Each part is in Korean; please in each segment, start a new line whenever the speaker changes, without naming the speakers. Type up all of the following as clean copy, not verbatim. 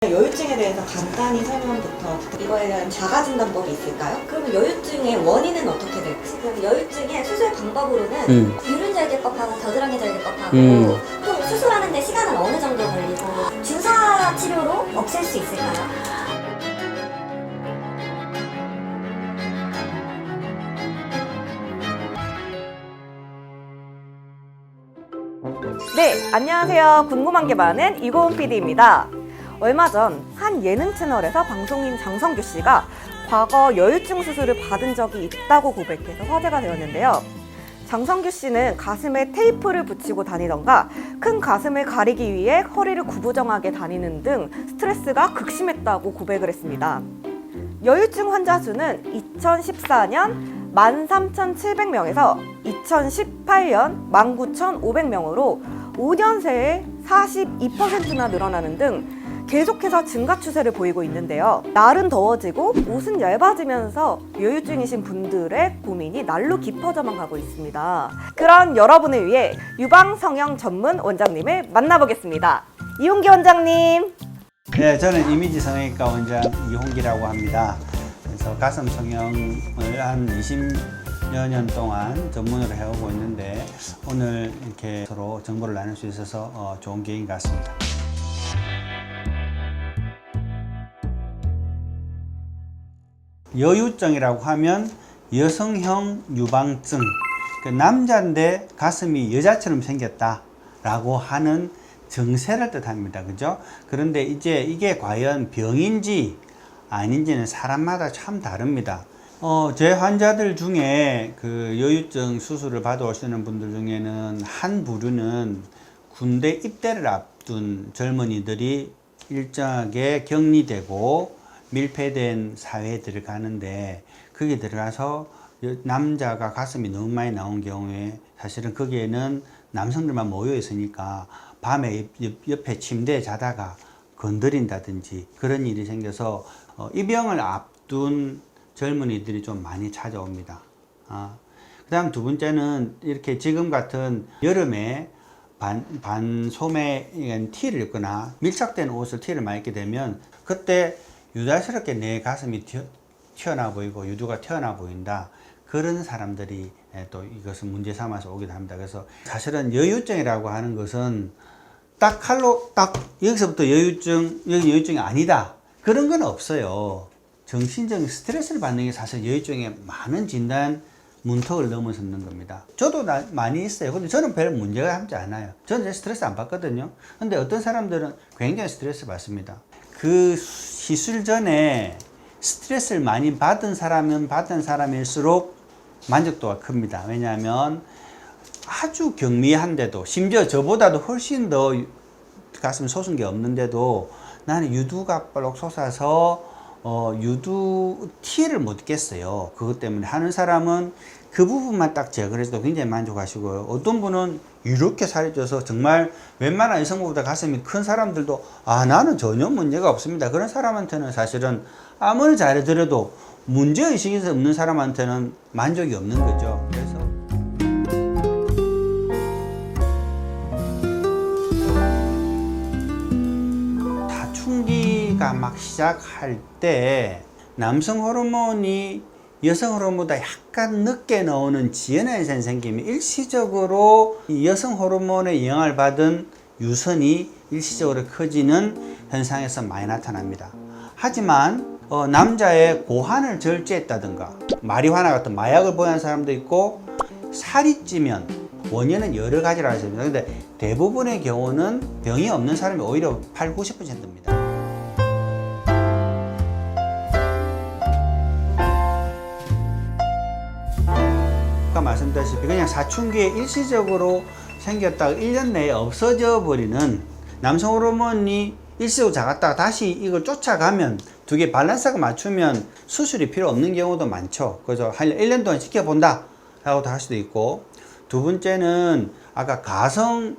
여유증에 대해서 간단히 설명부터. 이거에 대한 자가진단법이 있을까요? 그러면 여유증의 원인은 어떻게 될까요? 여유증의 수술 방법으로는 유륜절개법하고 겨드랑이절개법하고 또 수술하는데 시간은 어느 정도 걸리고 주사 치료로 없앨 수 있을까요?
네, 안녕하세요. 궁금한 게 많은 이고은 PD입니다. 얼마 전 한 예능 채널에서 방송인 장성규 씨가 과거 여유증 수술을 받은 적이 있다고 고백해서 화제가 되었는데요. 장성규 씨는 가슴에 테이프를 붙이고 다니던가 큰 가슴을 가리기 위해 허리를 구부정하게 다니는 등 스트레스가 극심했다고 고백을 했습니다. 여유증 환자 수는 2014년 13,700명에서 2018년 19,500명으로 5년 새에 42%나 늘어나는 등 계속해서 증가 추세를 보이고 있는데요. 날은 더워지고 옷은 얇아지면서 여유증이신 분들의 고민이 날로 깊어져만 가고 있습니다. 그런 여러분을 위해 유방성형 전문 원장님을 만나보겠습니다. 이홍기 원장님.
네, 저는 이미지 성형외과 원장 이홍기라고 합니다. 그래서 가슴 성형을 한 20여 년 동안 전문으로 해오고 있는데 오늘 이렇게 서로 정보를 나눌 수 있어서 좋은 기회인 것 같습니다. 여유증이라고 하면 여성형 유방증, 남자인데 가슴이 여자처럼 생겼다라고 하는 증세를 뜻합니다. 그죠? 그런데 이제 이게 과연 병인지 아닌지는 사람마다 참 다릅니다. 제 환자들 중에 그 여유증 수술을 받아오시는 분들 중에는 한 부류는 군대 입대를 앞둔 젊은이들이 일정하게 격리되고 밀폐된 사회에 들어가는데 거기에 들어가서 남자가 가슴이 너무 많이 나온 경우에 사실은 거기에는 남성들만 모여 있으니까 밤에 옆에 침대에 자다가 건드린다든지 그런 일이 생겨서 이 병을 앞둔 젊은이들이 좀 많이 찾아옵니다. 그 다음 두 번째는 이렇게 지금 같은 여름에 반소매 티를 입거나 밀착된 옷을 티를 많이 입게 되면 그때 유달스럽게 내 가슴이 튀어나와 보이고 유두가 튀어나와 보인다. 그런 사람들이 또 이것을 문제 삼아서 오기도 합니다. 그래서 사실은 여유증이라고 하는 것은 딱 칼로 딱 여기서부터 여유증, 여기 여유증이 아니다. 그런 건 없어요. 정신적인 스트레스를 받는 게 사실 여유증의 많은 진단 문턱을 넘어서는 겁니다. 저도 많이 있어요. 근데 저는 별 문제가 하지 않아요. 저는 스트레스 안 받거든요. 근데 어떤 사람들은 굉장히 스트레스 받습니다. 그 시술 전에 스트레스를 많이 받은 사람일수록 만족도가 큽니다. 왜냐하면 아주 경미한데도 심지어 저보다도 훨씬 더 가슴 솟은 게 없는데도 나는 유두가 볼록 솟아서 유두 티를 못 입겠어요. 그것 때문에 하는 사람은 그 부분만 딱 제거를 해도 굉장히 만족하시고요. 어떤 분은 이렇게 살이 쪄서 정말 웬만한 여성보다 가슴이 큰 사람들도 나는 전혀 문제가 없습니다. 그런 사람한테는 사실은 아무리 잘해드려도 문제의식이 없는 사람한테는 만족이 없는 거죠. 그래서 사춘기가 막 시작할 때 남성 호르몬이 여성 호르몬보다 약간 늦게 나오는 지연현상이 생기면 일시적으로 여성 호르몬의 영향을 받은 유선이 일시적으로 커지는 현상에서 많이 나타납니다. 하지만 남자의 고환을 절제했다든가 마리화나 같은 마약을 보유한 사람도 있고 살이 찌면 원인은 여러 가지라고 했습니다. 근데 대부분의 경우는 병이 없는 사람이 오히려 80-90%입니다. 아까 말씀드렸다시피 그냥 사춘기에 일시적으로 생겼다가 1년 내에 없어져 버리는 남성 호르몬이 일시적으로 작았다가 다시 이걸 쫓아가면 두 개 밸런스가 맞추면 수술이 필요 없는 경우도 많죠. 그래서 1년 동안 지켜본다 라고도 할 수도 있고, 두 번째는 아까 가성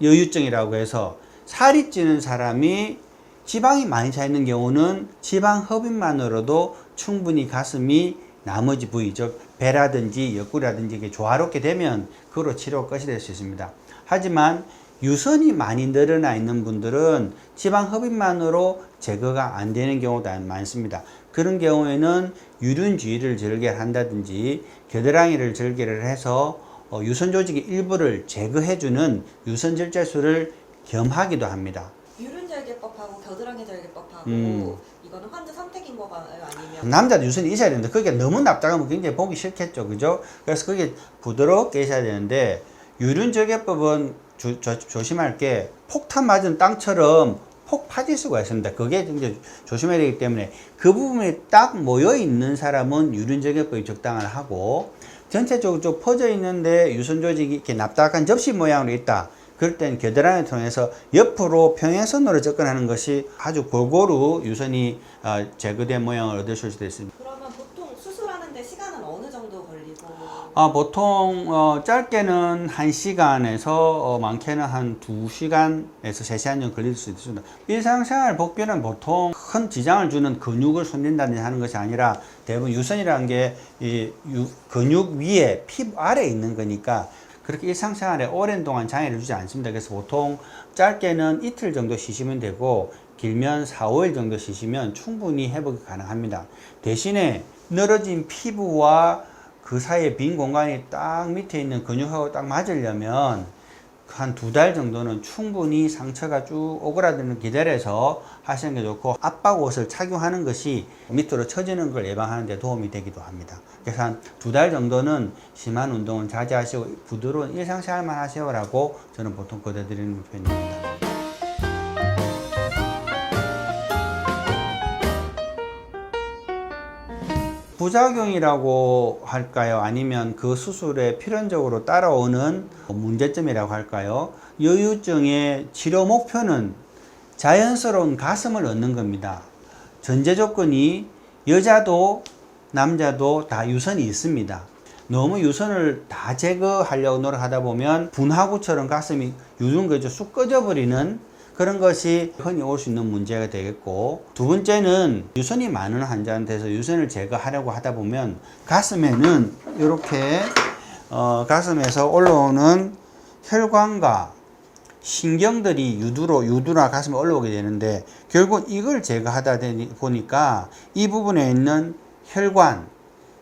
여유증이라고 해서 살이 찌는 사람이 지방이 많이 차 있는 경우는 지방 흡입만으로도 충분히 가슴이 나머지 부위, 즉 배라든지 옆구리라든지 이게 조화롭게 되면 그로 치료 끝이 될 수 있습니다. 하지만 유선이 많이 늘어나 있는 분들은 지방 흡입만으로 제거가 안 되는 경우도 많습니다. 그런 경우에는 유륜주의를 절개한다든지 겨드랑이를 절개를 해서 유선 조직의 일부를 제거해주는 유선 절제술을 겸하기도 합니다.
유륜절개법하고 겨드랑이 절개법하고 이거는 환자 선택인 거가요? 아니면
남자도 유선이 있어야 되는데 그게 너무 납작하면 굉장히 보기 싫겠죠, 그죠? 그래서 그게 부드럽게 있어야 되는데 유륜절개법은 조심할 게 폭탄 맞은 땅처럼 폭 파질 수가 있습니다. 그게 이제 조심해야 되기 때문에 그 부분이 딱 모여 있는 사람은 유륜절개법이 적당하고 전체적으로 좀 퍼져 있는데 유선 조직이 이렇게 납작한 접시 모양으로 있다. 그럴 땐 겨드랑이를 통해서 옆으로 평행선으로 접근하는 것이 아주 골고루 유선이 제거된 모양을 얻을 수 있습니다.
그러면 보통 수술하는데 시간은 어느 정도 걸리고?
보통 짧게는 1시간에서 많게는 한 2시간에서 3시간 정도 걸릴 수 있습니다. 일상생활 복귀는 보통 큰 지장을 주는 근육을 손댄다든지 하는 것이 아니라 대부분 유선이라는 게 이 근육 위에 피부 아래에 있는 거니까 그렇게 일상생활에 오랜 동안 장애를 주지 않습니다. 그래서 보통 짧게는 이틀 정도 쉬시면 되고 길면 4, 5일 정도 쉬시면 충분히 회복이 가능합니다. 대신에 늘어진 피부와 그 사이에 빈 공간이 딱 밑에 있는 근육하고 딱 맞으려면 한 2달 정도는 충분히 상처가 쭉 오그라드는 기다려서 하시는 게 좋고 압박 옷을 착용하는 것이 밑으로 처지는 걸 예방하는 데 도움이 되기도 합니다. 그래서 한 2달 정도는 심한 운동은 자제하시고 부드러운 일상생활만 하세요라고 저는 보통 권해드리는 편입니다. 부작용이라고 할까요? 아니면 그 수술에 필연적으로 따라오는 문제점이라고 할까요? 여유증의 치료 목표는 자연스러운 가슴을 얻는 겁니다. 전제 조건이 여자도 남자도 다 유선이 있습니다. 너무 유선을 다 제거하려고 노력하다 보면 분화구처럼 가슴이 유둔거죠 쑥 꺼져버리는 그런 것이 흔히 올 수 있는 문제가 되겠고, 두 번째는 유선이 많은 환자한테서 유선을 제거하려고 하다 보면 가슴에는 이렇게 가슴에서 올라오는 혈관과 신경들이 유두나 가슴에 올라오게 되는데 결국 이걸 제거하다 보니까 이 부분에 있는 혈관,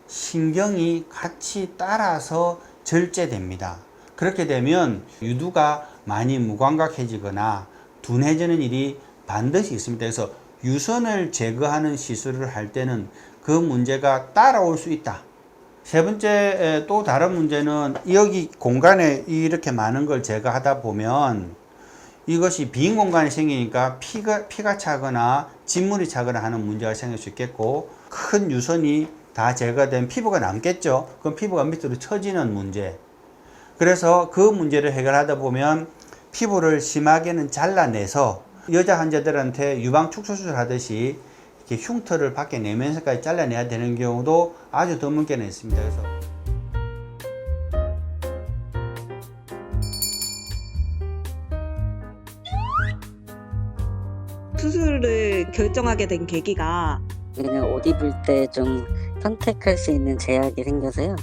신경이 같이 따라서 절제됩니다. 그렇게 되면 유두가 많이 무감각해지거나 둔해지는 일이 반드시 있습니다. 그래서 유선을 제거하는 시술을 할 때는 그 문제가 따라올 수 있다. 세 번째 또 다른 문제는 여기 공간에 이렇게 많은 걸 제거하다 보면 이것이 빈 공간이 생기니까 피가 차거나 진물이 차거나 하는 문제가 생길 수 있겠고, 큰 유선이 다 제거된 피부가 남겠죠. 그럼 피부가 밑으로 처지는 문제. 그래서 그 문제를 해결하다 보면 피부를 심하게는 잘라내서 여자 환자들한테 유방 축소수술 하듯이 이렇게 흉터를 밖에 내면서까지 잘라내야 되는 경우도 아주 드물게는 있습니다. 그래서
수술을 결정하게 된 계기가
그냥 옷 입을 때 좀 선택할 수 있는 제약이 생겨서요.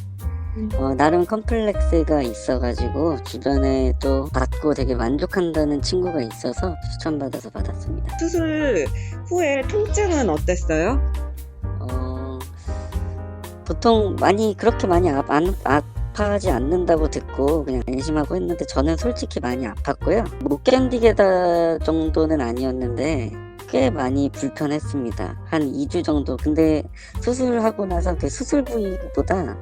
나름 컴플렉스가 있어가지고 주변에 또 받고 되게 만족한다는 친구가 있어서 추천받아서 받았습니다.
수술 후에 통증은 어땠어요?
보통 그렇게 많이 아파하지 않는다고 듣고 그냥 안심하고 했는데 저는 솔직히 많이 아팠고요. 못 견디겠다 정도는 아니었는데 꽤 많이 불편했습니다. 한 2주 정도. 근데 수술하고 나서 그 수술 부위보다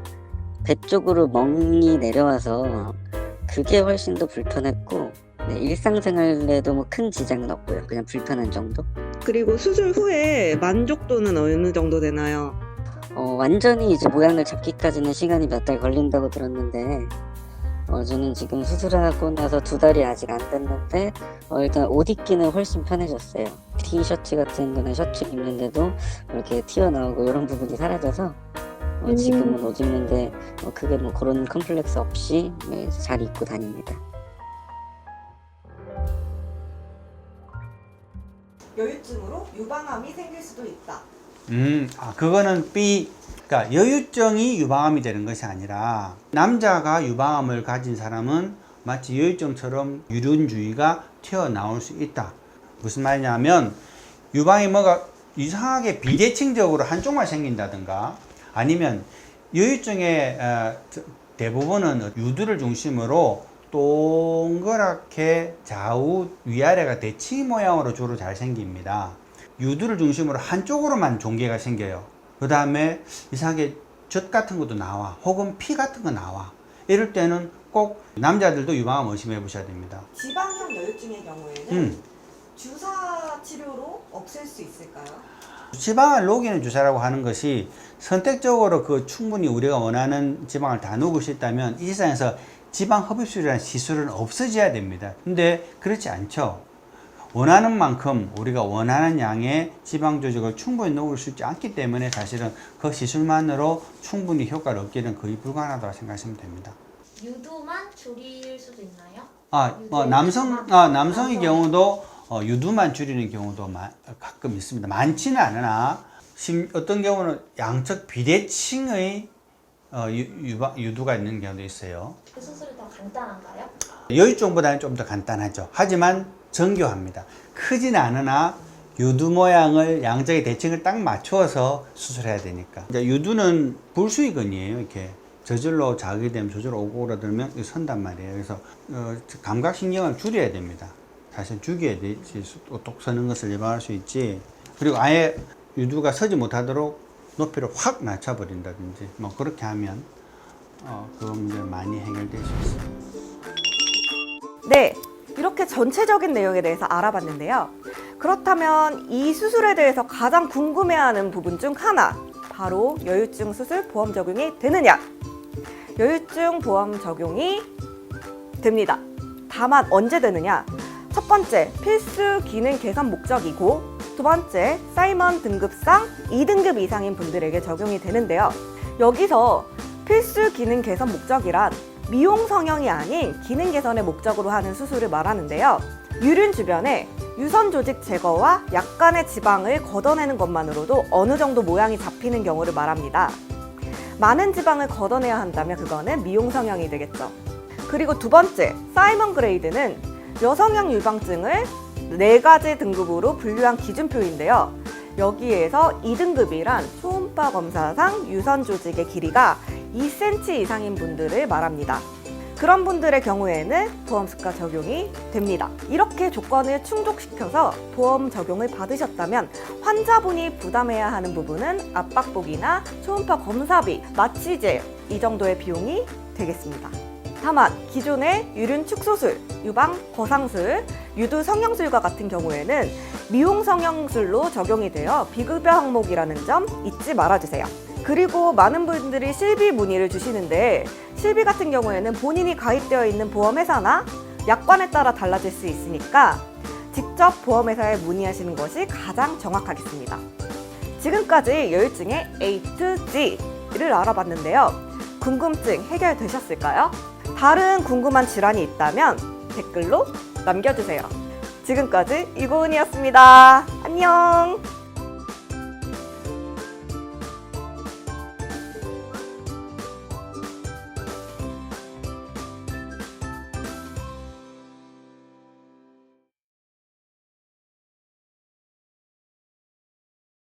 배 쪽으로 멍이 내려와서 그게 훨씬 더 불편했고, 네, 일상생활에도 뭐 큰 지장은 없고요. 그냥 불편한 정도.
그리고 수술 후에 만족도는 어느 정도 되나요?
완전히 이제 모양을 잡기까지는 시간이 몇 달 걸린다고 들었는데 저는 지금 수술하고 나서 2달이 아직 안 됐는데 일단 옷 입기는 훨씬 편해졌어요. 티셔츠 같은 거나 셔츠 입는데도 이렇게 튀어나오고 이런 부분이 사라져서 지금은 옷 입는데 크게 뭐 그런 컴플렉스 없이 잘 입고 다닙니다.
여유증으로 유방암이 생길 수도 있다.
그거는 그러니까 여유증이 유방암이 되는 것이 아니라 남자가 유방암을 가진 사람은 마치 여유증처럼 유륜주의가 튀어나올 수 있다. 무슨 말이냐면 유방이 뭐가 이상하게 비대칭적으로 한쪽만 생긴다든가 아니면 여유증의 대부분은 유두를 중심으로 동그랗게 좌우 위아래가 대칭 모양으로 주로 잘 생깁니다. 유두를 중심으로 한쪽으로만 종괴가 생겨요. 그 다음에 이상하게 젖 같은 것도 나와 혹은 피 같은 거 나와. 이럴 때는 꼭 남자들도 유방암 의심해 보셔야 됩니다.
지방형 여유증의 경우에는 주사 치료로 없앨 수 있을까요?
지방을 녹이는 주사라고 하는 것이 선택적으로 그 충분히 우리가 원하는 지방을 다 녹일 수 있다면 이 세상에서 지방 흡입술이라는 시술은 없어져야 됩니다. 근데 그렇지 않죠. 원하는 만큼 우리가 원하는 양의 지방 조직을 충분히 녹일 수 있지 않기 때문에 사실은 그 시술만으로 충분히 효과를 얻기는 거의 불가능하다고 생각하시면 됩니다.
유두만 줄일 수도 있나요?
남성의 경우도 유두만 줄이는 경우도 가끔 있습니다. 많지는 않으나 어떤 경우는 양측 비대칭의 유두가 있는 경우도 있어요.
그 수술이 더 간단한가요?
여유증보다는 좀 더 간단하죠. 하지만 정교합니다. 크진 않으나 유두 모양을 양쪽의 대칭을 딱 맞추어서 수술해야 되니까. 이제 유두는 불수의근이에요. 이렇게 저절로 자극이 되면 저절로 오고 그러면 선단 말이에요. 그래서 감각신경을 줄여야 됩니다. 사실 죽여야 되지. 똑 서는 것을 예방할 수 있지. 그리고 아예 유두가 서지 못하도록 높이를 확 낮춰버린다든지 뭐 그렇게 하면 그 문제 많이 해결될 수 있습니다.
네, 이렇게 전체적인 내용에 대해서 알아봤는데요. 그렇다면 이 수술에 대해서 가장 궁금해하는 부분 중 하나, 바로 여유증 수술 보험 적용이 되느냐? 여유증 보험 적용이 됩니다. 다만 언제 되느냐? 첫 번째, 필수 기능 개선 목적이고 두 번째, 사이먼 등급상 2등급 이상인 분들에게 적용이 되는데요. 여기서 필수 기능 개선 목적이란 미용 성형이 아닌 기능 개선의 목적으로 하는 수술을 말하는데요. 유륜 주변에 유선 조직 제거와 약간의 지방을 걷어내는 것만으로도 어느 정도 모양이 잡히는 경우를 말합니다. 많은 지방을 걷어내야 한다면 그거는 미용 성형이 되겠죠. 그리고 두 번째, 사이먼 그레이드는 여성형 유방증을 4가지 등급으로 분류한 기준표인데요. 여기에서 2등급이란 초음파 검사상 유선 조직의 길이가 2cm 이상인 분들을 말합니다. 그런 분들의 경우에는 보험수가 적용이 됩니다. 이렇게 조건을 충족시켜서 보험 적용을 받으셨다면 환자분이 부담해야 하는 부분은 압박복이나 초음파 검사비, 마취제 이 정도의 비용이 되겠습니다. 다만 기존의 유륜 축소술, 유방 거상술, 유두 성형술과 같은 경우에는 미용 성형술로 적용이 되어 비급여 항목이라는 점 잊지 말아주세요. 그리고 많은 분들이 실비 문의를 주시는데 실비 같은 경우에는 본인이 가입되어 있는 보험회사나 약관에 따라 달라질 수 있으니까 직접 보험회사에 문의하시는 것이 가장 정확하겠습니다. 지금까지 여유증의 A to G를 알아봤는데요. 궁금증 해결되셨을까요? 다른 궁금한 질환이 있다면 댓글로 남겨주세요. 지금까지 이고은이었습니다. 안녕!